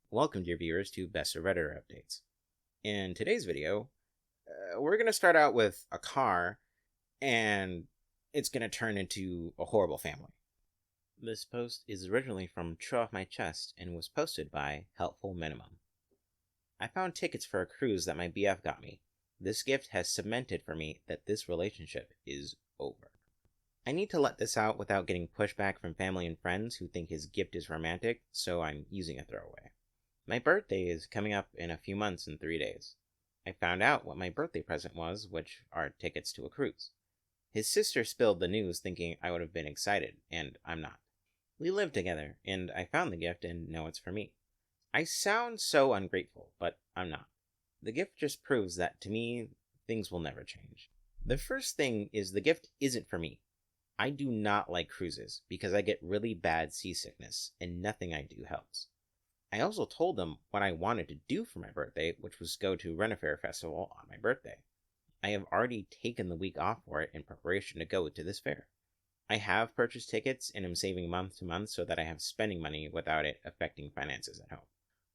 Welcome, dear viewers, to Best of Redditor Updates. In today's video, we're going to start out with a car, and it's going to turn into a horrible family. This post is originally from True Off My Chest and was posted by Helpful Minimum. I found tickets for a cruise that my BF got me. This gift has cemented for me that this relationship is over. I need to let this out without getting pushback from family and friends who think his gift is romantic, so I'm using a throwaway. My birthday is coming up in a few months and 3 days. I found out what my birthday present was, which are tickets to a cruise. His sister spilled the news thinking I would have been excited, and I'm not. We live together, and I found the gift and know it's for me. I sound so ungrateful, but I'm not. The gift just proves that to me, things will never change. The first thing is the gift isn't for me. I do not like cruises because I get really bad seasickness, and nothing I do helps. I also told them what I wanted to do for my birthday, which was go to Renifere Festival on my birthday. I have already taken the week off for it in preparation to go to this fair. I have purchased tickets and am saving month to month so that I have spending money without it affecting finances at home.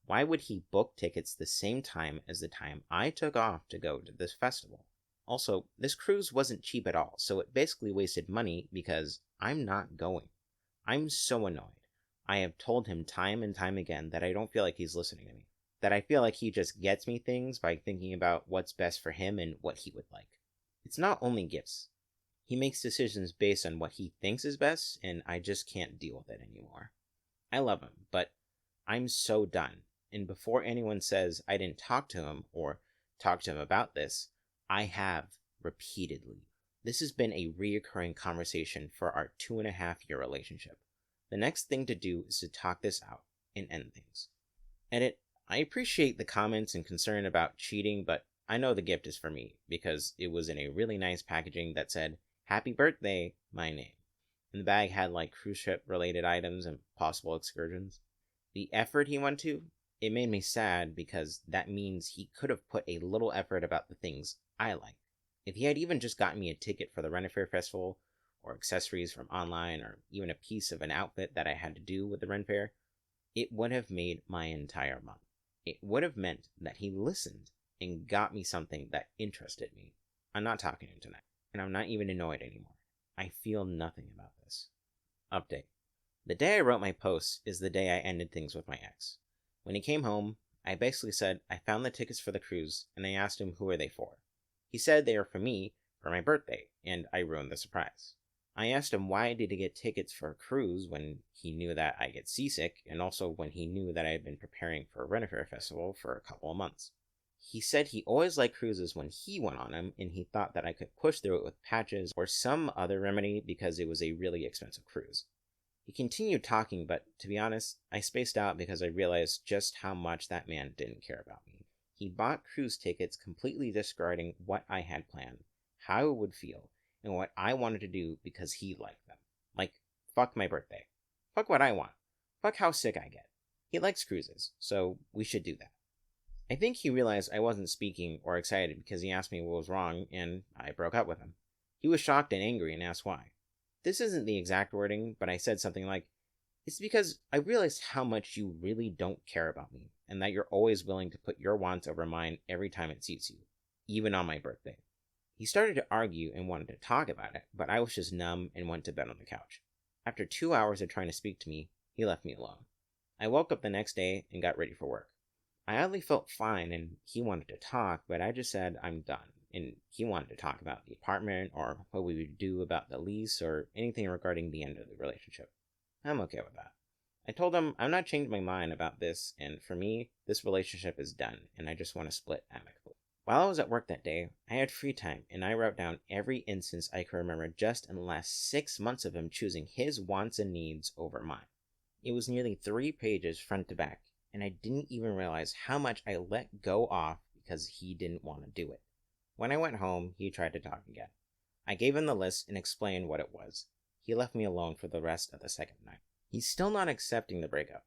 Why would he book tickets the same time as the time I took off to go to this festival? Also, this cruise wasn't cheap at all, so it basically wasted money because I'm not going. I'm so annoyed. I have told him time and time again that I don't feel like he's listening to me. That I feel like he just gets me things by thinking about what's best for him and what he would like. It's not only gifts. He makes decisions based on what he thinks is best, and I just can't deal with it anymore. I love him, but I'm so done. And before anyone says I didn't talk to him or talk to him about this, I have repeatedly. This has been a reoccurring conversation for our 2.5-year relationship. The next thing to do is to talk this out and end things. Edit, I appreciate the comments and concern about cheating, but I know the gift is for me because it was in a really nice packaging that said, "Happy birthday, my name." And the bag had like cruise ship related items and possible excursions. The effort he went to, it made me sad because that means he could have put a little effort about the things I like. If he had even just gotten me a ticket for the Renifere Festival, or accessories from online, or even a piece of an outfit that I had to do with the Ren Fair, it would have made my entire month. It would have meant that he listened and got me something that interested me. I'm not talking to him tonight, and I'm not even annoyed anymore. I feel nothing about this. Update. The day I wrote my post is the day I ended things with my ex. When he came home, I basically said I found the tickets for the cruise, and I asked him who are they for. He said they are for me for my birthday, and I ruined the surprise. I asked him why did he get tickets for a cruise when he knew that I get seasick, and also when he knew that I had been preparing for a Renifere Festival for a couple of months. He said he always liked cruises when he went on them, and he thought that I could push through it with patches or some other remedy because it was a really expensive cruise. He continued talking, but to be honest, I spaced out because I realized just how much that man didn't care about me. He bought cruise tickets completely disregarding what I had planned, how it would feel, and what I wanted to do because he liked them. Like, fuck my birthday. Fuck what I want. Fuck how sick I get. He likes cruises, so we should do that. I think he realized I wasn't speaking or excited because he asked me what was wrong, and I broke up with him. He was shocked and angry and asked why. This isn't the exact wording, but I said something like, "It's because I realized how much you really don't care about me, and that you're always willing to put your wants over mine every time it suits you, even on my birthday." He started to argue and wanted to talk about it, but I was just numb and went to bed on the couch. After 2 hours of trying to speak to me, he left me alone. I woke up the next day and got ready for work. I oddly felt fine and he wanted to talk, but I just said I'm done, and he wanted to talk about the apartment or what we would do about the lease or anything regarding the end of the relationship. I'm okay with that. I told him I'm not changing my mind about this, and for me, this relationship is done, and I just want to split amicably. While I was at work that day, I had free time, and I wrote down every instance I could remember just in the last 6 months of him choosing his wants and needs over mine. It was nearly 3 pages front to back, and I didn't even realize how much I let go off because he didn't want to do it. When I went home, he tried to talk again. I gave him the list and explained what it was. He left me alone for the rest of the second night. He's still not accepting the breakup.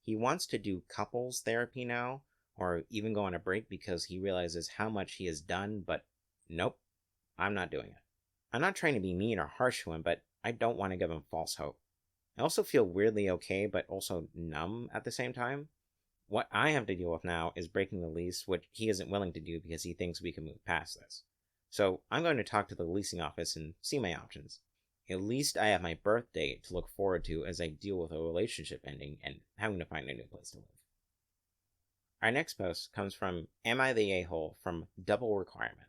He wants to do couples therapy now, or even go on a break because he realizes how much he has done, but nope, I'm not doing it. I'm not trying to be mean or harsh to him, but I don't want to give him false hope. I also feel weirdly okay, but also numb at the same time. What I have to deal with now is breaking the lease, which he isn't willing to do because he thinks we can move past this. So I'm going to talk to the leasing office and see my options. At least I have my birthday to look forward to as I deal with a relationship ending and having to find a new place to live. Our next post comes from Am I the A-hole from Double Requirement.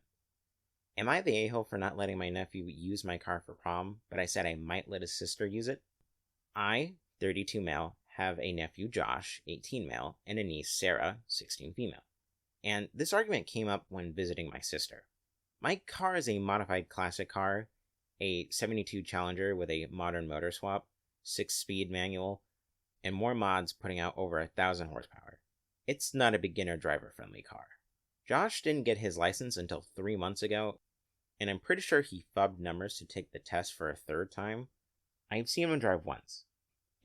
Am I the a-hole for not letting my nephew use my car for prom, but I said I might let his sister use it? I, 32 male, have a nephew, Josh, 18 male, and a niece, Sarah, 16 female. And this argument came up when visiting my sister. My car is a modified classic car, a 72 Challenger with a modern motor swap, 6-speed manual, and more mods putting out over 1,000 horsepower. It's not a beginner driver-friendly car. Josh didn't get his license until 3 months ago, and I'm pretty sure he fubbed numbers to take the test for a third time. I've seen him drive once,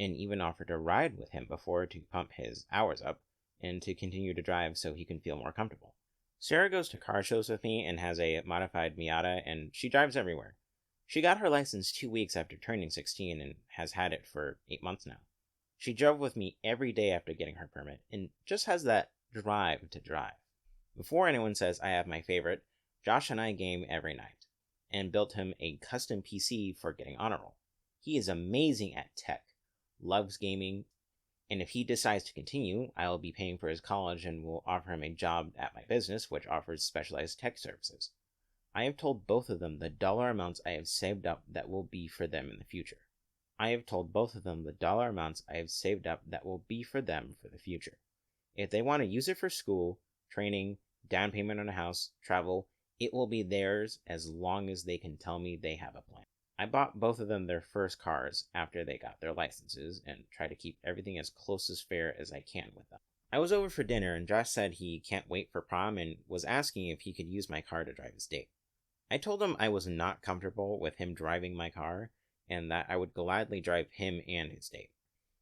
and even offered to ride with him before to pump his hours up, and to continue to drive so he can feel more comfortable. Sarah goes to car shows with me and has a modified Miata, and she drives everywhere. She got her license 2 weeks after turning 16 and has had it for 8 months now. She drove with me every day after getting her permit, and just has that drive to drive. Before anyone says I have my favorite, Josh and I game every night, and built him a custom PC for getting honor roll. He is amazing at tech, loves gaming, and if he decides to continue, I will be paying for his college and will offer him a job at my business, which offers specialized tech services. I have told both of them the dollar amounts I have saved up that will be for them in the future. If they want to use it for school, training, down payment on a house, travel, it will be theirs as long as they can tell me they have a plan. I bought both of them their first cars after they got their licenses and try to keep everything as close as fair as I can with them. I was over for dinner and Josh said he can't wait for prom and was asking if he could use my car to drive his date. I told him I was not comfortable with him driving my car and that I would gladly drive him and his date,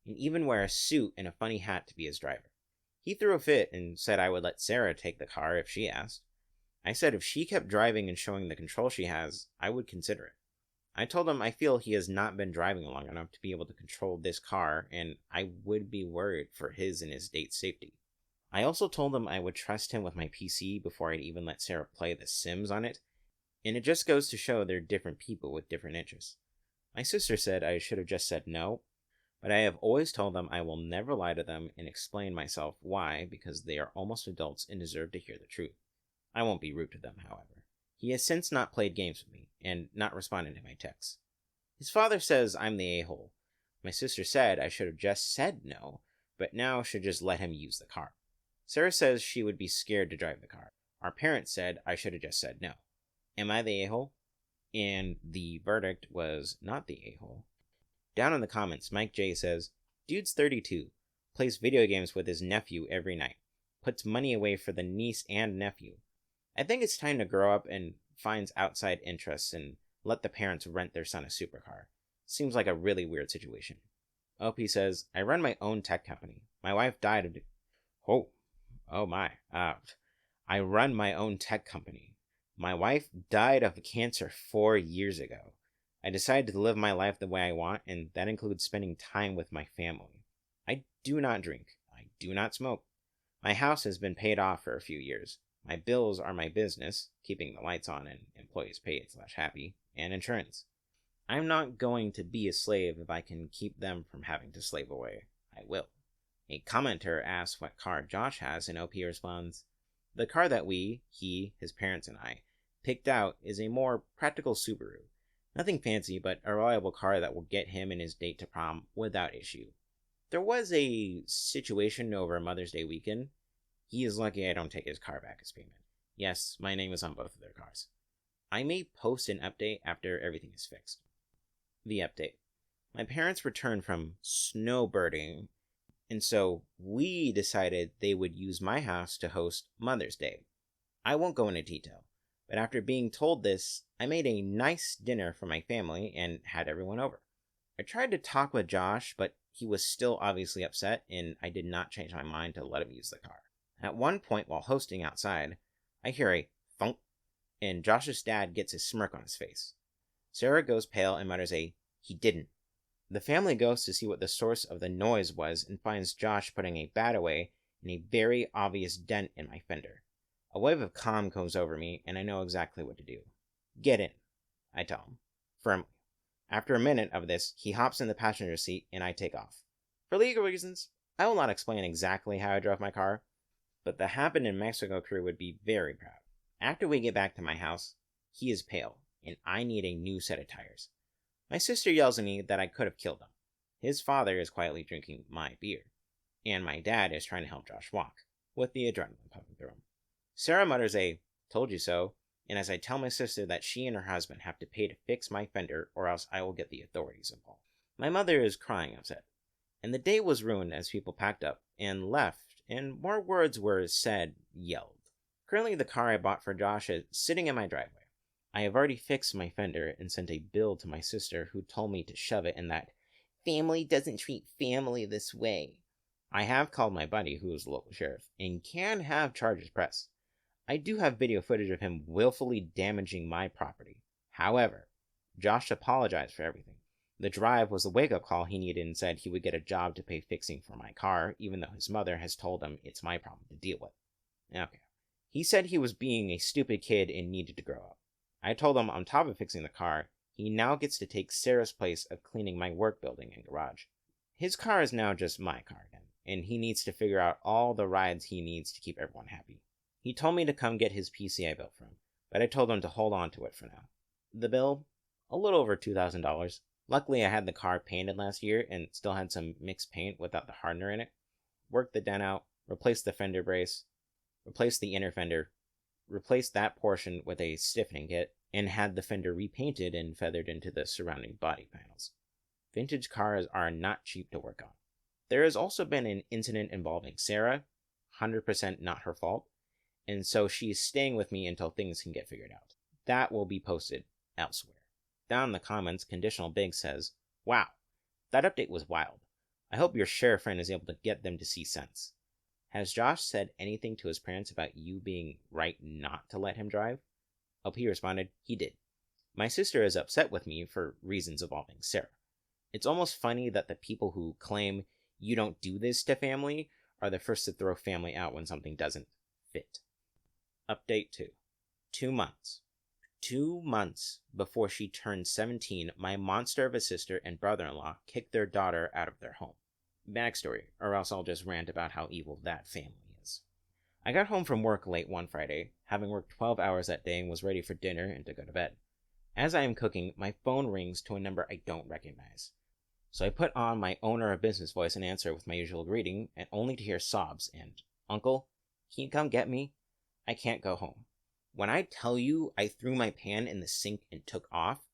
and even wear a suit and a funny hat to be his driver. He threw a fit and said I would let Sarah take the car if she asked. I said if she kept driving and showing the control she has, I would consider it. I told him I feel he has not been driving long enough to be able to control this car, and I would be worried for his and his date's safety. I also told him I would trust him with my PC before I'd even let Sarah play The Sims on it, and it just goes to show they're different people with different interests. My sister said I should have just said no, but I have always told them I will never lie to them and explain myself why, because they are almost adults and deserve to hear the truth. I won't be rude to them, however. He has since not played games with me, and not responded to my texts. His father says I'm the a-hole. My sister said I should have just said no, but now should just let him use the car. Sarah says she would be scared to drive the car. Our parents said I should have just said no. Am I the a-hole? And the verdict was not the a-hole. Down in the comments, Mike J says, Dude's 32, plays video games with his nephew every night, puts money away for the niece and nephew. I think it's time to grow up and finds outside interests and let the parents rent their son a supercar. Seems like a really weird situation. OP says, I run my own tech company. My wife died of... I run my own tech company. My wife died of cancer 4 years ago. I decided to live my life the way I want, and that includes spending time with my family. I do not drink. I do not smoke. My house has been paid off for a few years. My bills are my business, keeping the lights on and employees paid/happy, and insurance. I'm not going to be a slave if I can keep them from having to slave away. I will. A commenter asks what car Josh has, and OP responds, the car that we, he, his parents, and I, picked out is a more practical Subaru. Nothing fancy, but a reliable car that will get him and his date to prom without issue. There was a situation over Mother's Day weekend. He is lucky I don't take his car back as payment. Yes, my name is on both of their cars. I may post an update after everything is fixed. The update. My parents returned from snowbirding, and so we decided they would use my house to host Mother's Day. I won't go into detail, but after being told this, I made a nice dinner for my family and had everyone over. I tried to talk with Josh, but he was still obviously upset, and I did not change my mind to let him use the car. At one point while hosting outside, I hear a thunk, and Josh's dad gets a smirk on his face. Sarah goes pale and mutters he didn't. The family goes to see what the source of the noise was and finds Josh putting a bat away and a very obvious dent in my fender. A wave of calm comes over me, and I know exactly what to do. Get in, I tell him, firmly. After a minute of this, he hops in the passenger seat, and I take off. For legal reasons, I will not explain exactly how I drove my car, but the Happened in Mexico crew would be very proud. After we get back to my house, he is pale, and I need a new set of tires. My sister yells at me that I could have killed him. His father is quietly drinking my beer, and my dad is trying to help Josh walk, with the adrenaline pumping through him. Sarah mutters a, "Told you so," and as I tell my sister that she and her husband have to pay to fix my fender or else I will get the authorities involved. My mother is crying upset, and the day was ruined as people packed up and left, and more words were said, yelled. Currently the car I bought for Josh is sitting in my driveway. I have already fixed my fender and sent a bill to my sister who told me to shove it in that family doesn't treat family this way. I have called my buddy, who is the local sheriff, and can have charges pressed. I do have video footage of him willfully damaging my property. However, Josh apologized for everything. The drive was the wake-up call he needed and said he would get a job to pay fixing for my car, even though his mother has told him it's my problem to deal with. Okay. He said he was being a stupid kid and needed to grow up. I told him on top of fixing the car, he now gets to take Sarah's place of cleaning my work building and garage. His car is now just my car again, and he needs to figure out all the rides he needs to keep everyone happy. He told me to come get his PC I built for him, but I told him to hold on to it for now. The bill? A little over $2,000. Luckily, I had the car painted last year and still had some mixed paint without the hardener in it. Worked the dent out, replaced the fender brace, replaced the inner fender, replaced that portion with a stiffening kit, and had the fender repainted and feathered into the surrounding body panels. Vintage cars are not cheap to work on. There has also been an incident involving Sarah, 100% not her fault, and so she's staying with me until things can get figured out. That will be posted elsewhere. Down in the comments, Conditional Big says, "Wow, that update was wild. I hope your sheriff friend is able to get them to see sense. Has Josh said anything to his parents about you being right not to let him drive?" LP responded, "He did. My sister is upset with me for reasons involving Sarah. It's almost funny that the people who claim you don't do this to family are the first to throw family out when something doesn't fit." Update 2. 2 months. 2 months before she turned 17, my monster of a sister and brother-in-law kicked their daughter out of their home. Backstory, or else I'll just rant about how evil that family is. I got home from work late one Friday, having worked 12 hours that day and was ready for dinner and to go to bed. As I am cooking, my phone rings to a number I don't recognize. So I put on my owner of business voice and answer with my usual greeting, and only to hear sobs and, "Uncle, can you come get me? I can't go home." When I tell you I threw my pan in the sink and took off,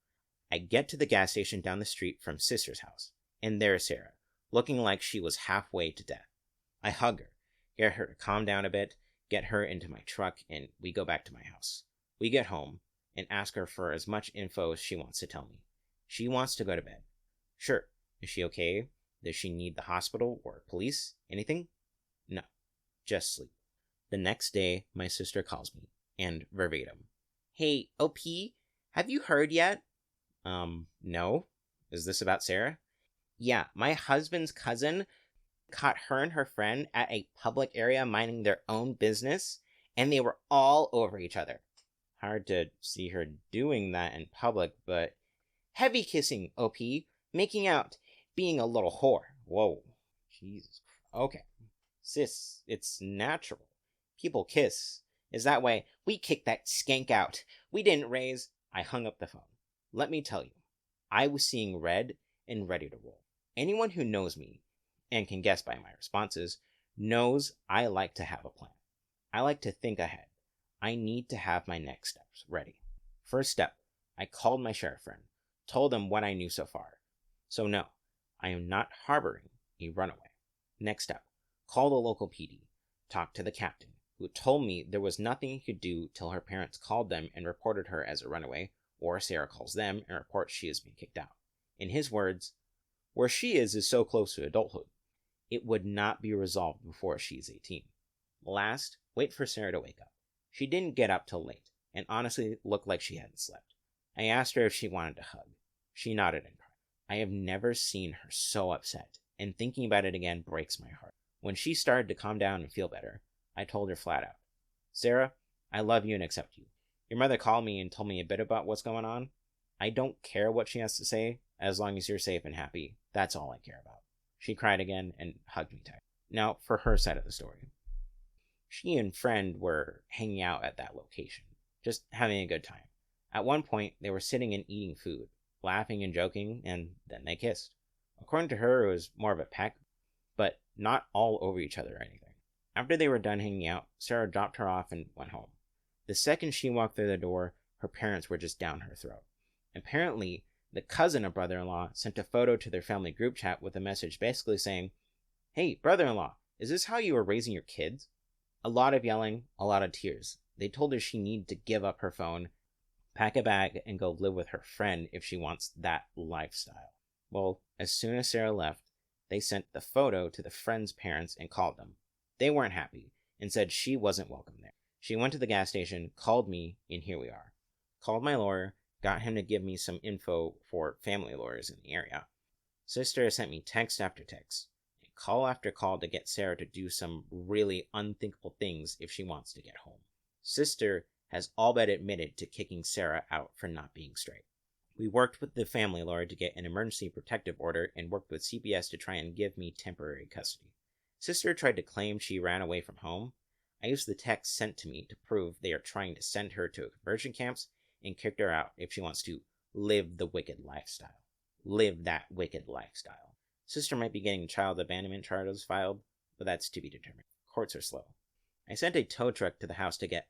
I get to the gas station down the street from Sister's house, and there's Sarah, looking like she was halfway to death. I hug her, get her to calm down a bit, get her into my truck, and we go back to my house. We get home, and ask her for as much info as she wants to tell me. She wants to go to bed. Sure, is she okay? Does she need the hospital or police? Anything? No, just sleep. The next day, my sister calls me, and verbatim, "Hey, OP, have you heard yet?" No. Is this about Sarah? "Yeah, my husband's cousin caught her and her friend at a public area minding their own business, and they were all over each other." Hard to see her doing that in public, but heavy kissing, OP, making out, being a little whore. Whoa. Jesus. Okay. Sis, it's natural. People kiss. Is that way? We kicked that skank out. We didn't raise. I hung up the phone. Let me tell you, I was seeing red and ready to roll. Anyone who knows me, and can guess by my responses, knows I like to have a plan. I like to think ahead. I need to have my next steps ready. First step, I called my sheriff friend, told him what I knew so far. So no, I am not harboring a runaway. Next step, call the local PD, talk to the captain, who told me there was nothing he could do till her parents called them and reported her as a runaway, or Sarah calls them and reports she has been kicked out. In his words, where she is so close to adulthood. It would not be resolved before she's 18. Last, wait for Sarah to wake up. She didn't get up till late, and honestly looked like she hadn't slept. I asked her if she wanted to hug. She nodded and cried. I have never seen her so upset, and thinking about it again breaks my heart. When she started to calm down and feel better, I told her flat out, "Sarah, I love you and accept you. Your mother called me and told me a bit about what's going on. I don't care what she has to say, as long as you're safe and happy. That's all I care about." She cried again and hugged me tight. Now, for her side of the story. She and friend were hanging out at that location, just having a good time. At one point, they were sitting and eating food, laughing and joking, and then they kissed. According to her, it was more of a peck, but not all over each other or anything. After they were done hanging out, Sarah dropped her off and went home. The second she walked through the door, her parents were just down her throat. Apparently, the cousin of brother-in-law sent a photo to their family group chat with a message basically saying, "Hey, brother-in-law, is this how you were raising your kids?" A lot of yelling, a lot of tears. They told her she needed to give up her phone, pack a bag, and go live with her friend if she wants that lifestyle. Well, as soon as Sarah left, they sent the photo to the friend's parents and called them. They weren't happy and said she wasn't welcome there. She went to the gas station, called me, and here we are. Called my lawyer, got him to give me some info for family lawyers in the area. Sister has sent me text after text, and call after call to get Sarah to do some really unthinkable things if she wants to get home. Sister has all but admitted to kicking Sarah out for not being straight. We worked with the family lawyer to get an emergency protective order and worked with CPS to try and give me temporary custody. Sister tried to claim she ran away from home. I used the text sent to me to prove they are trying to send her to conversion camps and kicked her out if she wants to live the wicked lifestyle. Live that wicked lifestyle. Sister might be getting child abandonment charges filed, but that's to be determined. Courts are slow. I sent a tow truck to the house to get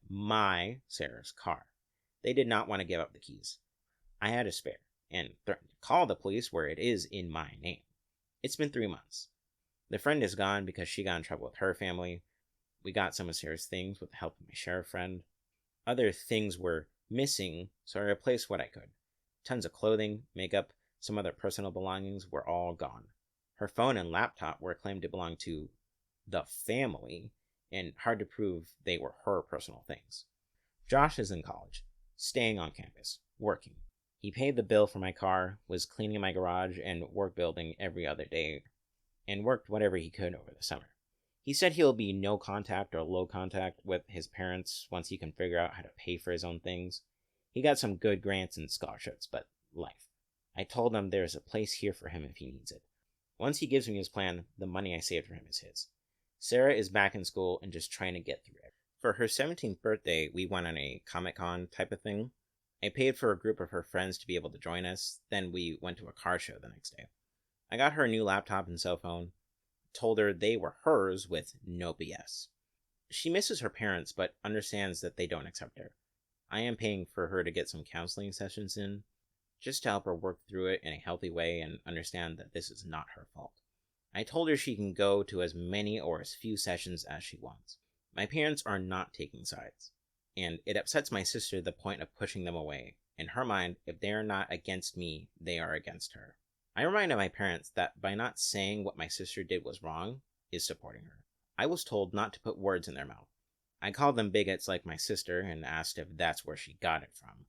Sarah's car. They did not want to give up the keys. I had a spare, and threatened to call the police where it is in my name. It's been 3 months. The friend is gone because she got in trouble with her family. We got some of Sarah's things with the help of my sheriff friend. Other things were missing, so I replaced what I could. Tons of clothing, makeup, some other personal belongings were all gone. Her phone and laptop were claimed to belong to the family, and hard to prove they were her personal things. Josh is in college, staying on campus, working. He paid the bill for my car, was cleaning my garage and work building every other day, and worked whatever he could over the summer. He said he'll be no contact or low contact with his parents once he can figure out how to pay for his own things. He got some good grants and scholarships, but life. I told him there's a place here for him if he needs it. Once he gives me his plan, the money I saved for him is his. Sarah is back in school and just trying to get through it. For her 17th birthday, we went on a Comic-Con type of thing. I paid for a group of her friends to be able to join us, then we went to a car show the next day. I got her a new laptop and cell phone, told her they were hers with no BS. She misses her parents, but understands that they don't accept her. I am paying for her to get some counseling sessions in, just to help her work through it in a healthy way and understand that this is not her fault. I told her she can go to as many or as few sessions as she wants. My parents are not taking sides, and it upsets my sister to the point of pushing them away. In her mind, if they are not against me, they are against her. I reminded my parents that by not saying what my sister did was wrong, is supporting her. I was told not to put words in their mouth. I called them bigots like my sister and asked if that's where she got it from.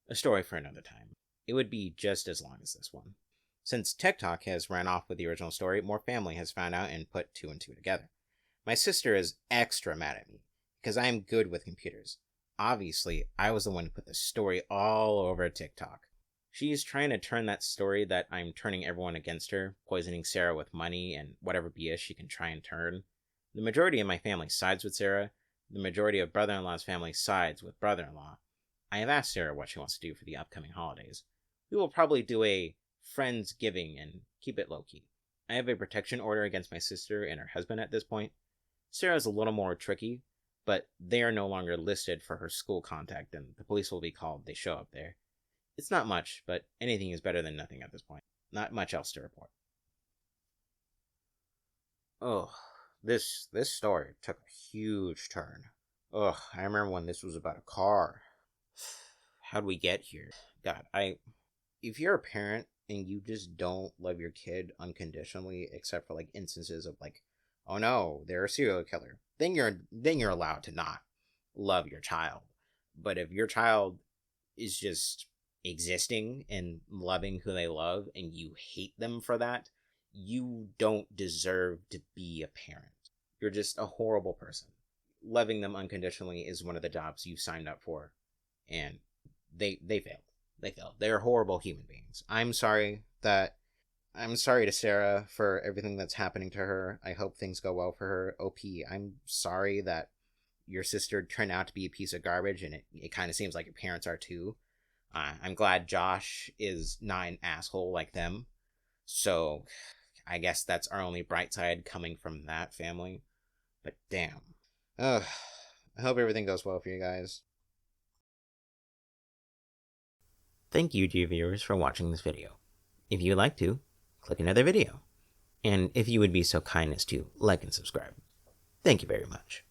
A story for another time. It would be just as long as this one. Since TikTok has ran off with the original story, more family has found out and put 2 and 2 together. My sister is extra mad at me because I am good with computers. Obviously, I was the one who put the story all over TikTok. She is trying to turn that story that I'm turning everyone against her, poisoning Sarah with money and whatever BS she can try and turn. The majority of my family sides with Sarah. The majority of brother-in-law's family sides with brother-in-law. I have asked Sarah what she wants to do for the upcoming holidays. We will probably do a Friendsgiving and keep it low-key. I have a protection order against my sister and her husband at this point. Sarah's a little more tricky, but they are no longer listed for her school contact and the police will be called if they show up there. It's not much, but anything is better than nothing at this point. Not much else to report. Oh, this story took a huge turn. Ugh, I remember when this was about a car. How'd we get here? God, if you're a parent and you just don't love your kid unconditionally, except for like instances of like, oh no, they're a serial killer, then you're allowed to not love your child. But if your child is just existing and loving who they love and you hate them for that, you don't deserve to be a parent. You're just a horrible person. Loving them unconditionally is one of the jobs you signed up for, and they failed. They failed. They're horrible human beings. I'm sorry to Sarah for everything that's happening to her. I hope things go well for her. OP, I'm sorry that your sister turned out to be a piece of garbage, and it kind of seems like your parents are too. I'm glad Josh is not an asshole like them. So I guess that's our only bright side coming from that family. But damn. Ugh. I hope everything goes well for you guys. Thank you to your viewers for watching this video. If you would like to, click another video. And if you would be so kind as to like and subscribe. Thank you very much.